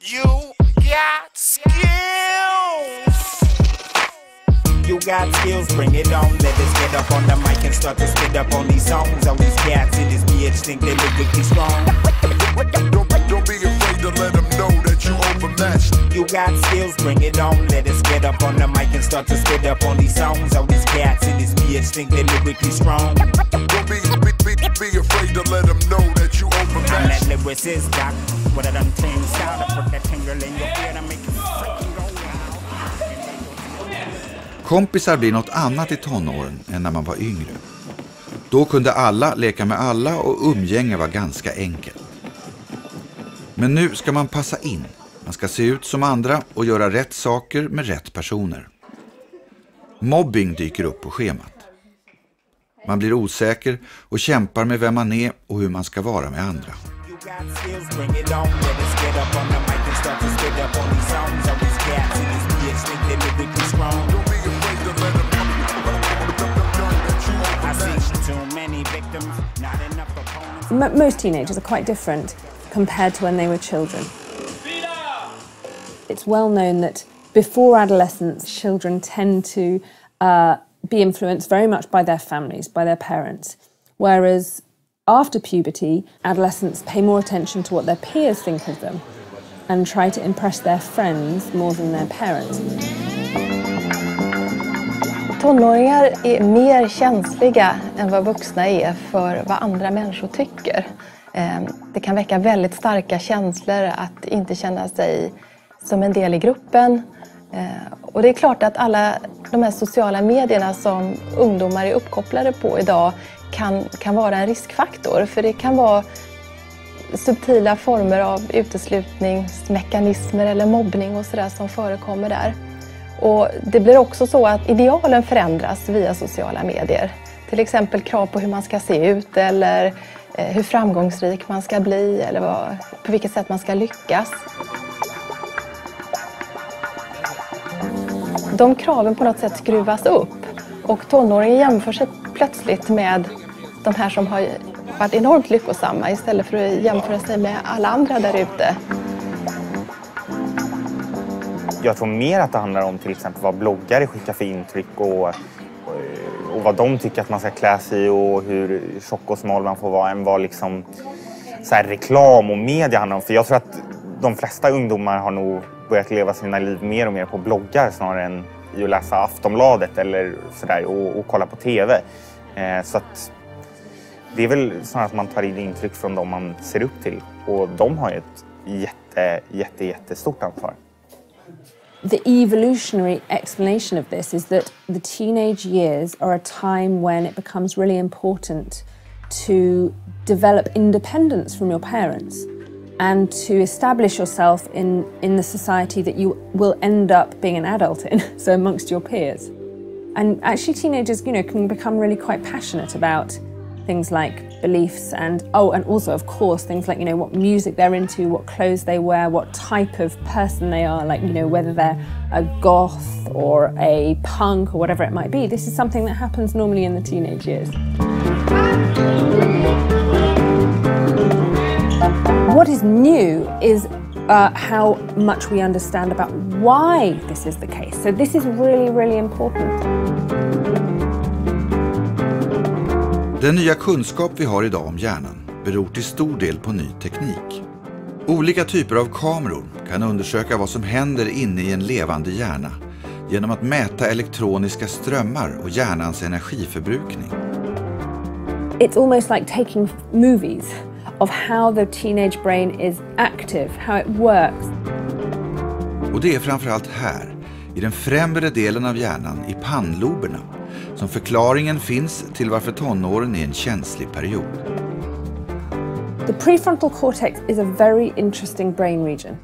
You got skills. You got skills, bring it on. Let us get up on the mic and start to spit up on these songs. All these cats in this bitch think they lyrically strong. Don't be afraid to let them know that you overmatched. You got skills, bring it on. Let us get up on the mic and start to spit up on these songs. All these cats in this bitch think they lyrically strong. Don't be afraid to let them know that you overmatched. I'm that lyricist, doc. What I done things out, I put that tingle in your ear to make you freaking go wild. Kompisar blir något annat i tonåren än när man var yngre. Då kunde alla leka med alla och umgänge var ganska enkelt. Men nu ska man passa in. Man ska se ut som andra och göra rätt saker med rätt personer. Mobbing dyker upp på schemat. Man blir osäker och kämpar med vem man är och hur man ska vara med andra. Most teenagers are quite different compared to when they were children. It's well known that before adolescence, children tend to be influenced very much by their families, by their parents. Whereas after puberty, adolescents pay more attention to what their peers think of them and try to impress their friends more than their parents. Tonåringar är mer känsliga än vad vuxna är för vad andra människor tycker. Det kan väcka väldigt starka känslor att inte känna sig som en del i gruppen. Och det är klart att alla de här sociala medierna som ungdomar är uppkopplade på idag kan vara en riskfaktor. För det kan vara subtila former av uteslutningsmekanismer eller mobbning och sådär som förekommer där. Och det blir också så att idealen förändras via sociala medier. Till exempel krav på hur man ska se ut eller hur framgångsrik man ska bli eller på vilket sätt man ska lyckas. De kraven på något sätt skruvas upp och tonåringen jämför sig plötsligt med de här som har varit enormt lyckosamma istället för att jämföra sig med alla andra där ute. Jag tror mer att det handlar om till exempel vad bloggare skickar för intryck och vad de tycker att man ska klä sig och hur tjock och smal man får vara än vad liksom så här reklam och media handlar om. För jag tror att de flesta ungdomar har nog börjat leva sina liv mer och mer på bloggar snarare än i att läsa Aftonbladet eller sådär och kolla på tv. Så att det är väl snarare att man tar in intryck från dem man ser upp till och de har ju ett jättestort ansvar. The evolutionary explanation of this is that the teenage years are a time when it becomes really important to develop independence from your parents and to establish yourself in the society that you will end up being an adult in, so amongst your peers. And actually teenagers, can become really quite passionate about things like beliefs and also of course things like what music they're into, what clothes they wear, what type of person they are, like whether they're a goth or a punk or whatever it might be. This is something that happens normally in the teenage years. What is new is how much we understand about why this is the case. So this is really, really important. Den nya kunskap vi har idag om hjärnan beror till stor del på ny teknik. Olika typer av kameror kan undersöka vad som händer inne i en levande hjärna genom att mäta elektroniska strömmar och hjärnans energiförbrukning. It's almost like taking movies of how the teenage brain is active, how it works. Och det är framförallt här, i den främre delen av hjärnan, i pannloberna, som förklaringen finns till varför tonåren är en känslig period. The prefrontal cortex is a very interesting brain region,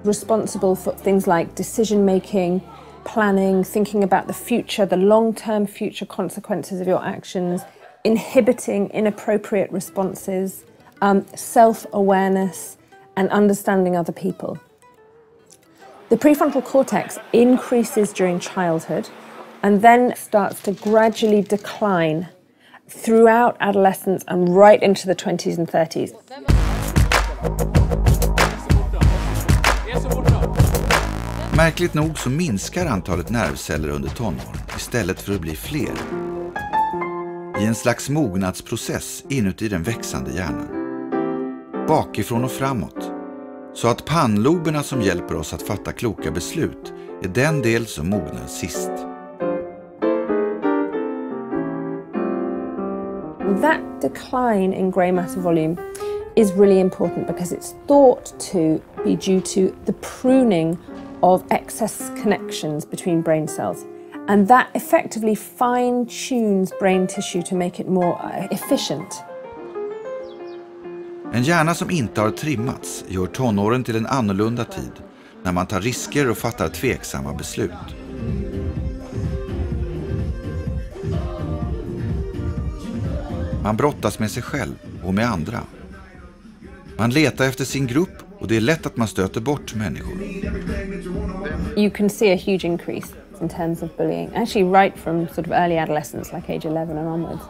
responsible for things like decision making, planning, thinking about the future, the long-term future consequences of your actions, inhibiting inappropriate responses, self-awareness and understanding other people. The prefrontal cortex increases during childhood and then starts to gradually decline throughout adolescence and right into the 20s and 30s. märkligt nog så minskar antalet nervceller under tonåren istället för att bli fler. I en slags mognadsprocess inuti den växande hjärnan. Bakifrån och framåt. Så att pannloberna som hjälper oss att fatta kloka beslut är den del som mognar sist. That decline in grey matter volume is really important because it's thought to be due to the pruning of excess connections between brain cells. And that effectively fine-tunes brain tissue to make it more efficient. En hjärna som inte har trimmats gör tonåren till en annorlunda tid när man tar risker och fattar tveksamma beslut. Man brottas med sig själv och med andra. Man letar efter sin grupp och det är lätt att man stöter bort människor. You can see a huge increase in terms of bullying, actually right from sort of early adolescence, like age 11 and onwards.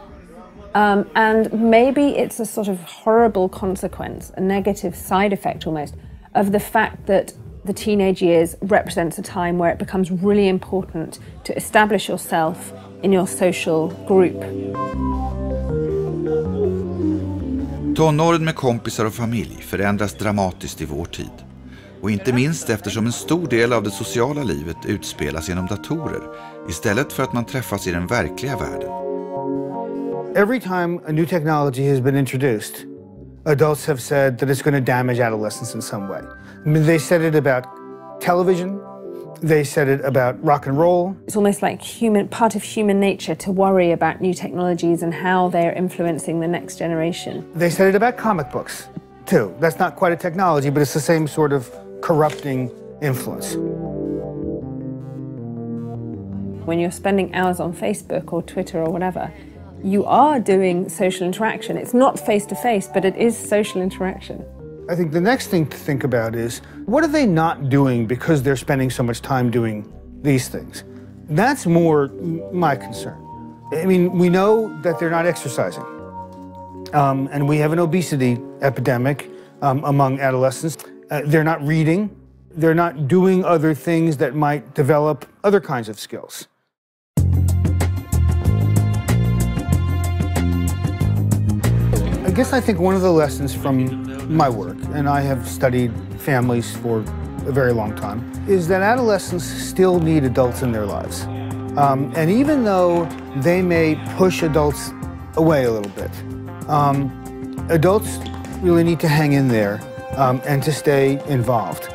And maybe it's a sort of horrible consequence, a negative side effect almost, of the fact that the teenage years represents a time where it becomes really important to establish yourself in your social group. Tonåren med kompisar och familj förändras dramatiskt i vår tid. Och inte minst eftersom en stor del av det sociala livet utspelas genom datorer istället för att man träffas i den verkliga världen. Every time a new technology has been introduced, adults have said that it's going to damage adolescence in some way. I mean, they said it about television. They said it about rock and roll. It's almost like part of human nature to worry about new technologies and how they're influencing the next generation. They said it about comic books, too. That's not quite a technology, but it's the same sort of corrupting influence. When you're spending hours on Facebook or Twitter or whatever, you are doing social interaction. It's not face-to-face, but it is social interaction. I think the next thing to think about is, what are they not doing because they're spending so much time doing these things? That's more my concern. I mean, we know that they're not exercising. And we have an obesity epidemic among adolescents. They're not reading. They're not doing other things that might develop other kinds of skills. I guess I think one of the lessons from my work, and I have studied families for a very long time, is that adolescents still need adults in their lives. And even though they may push adults away a little bit, adults really need to hang in there and to stay involved.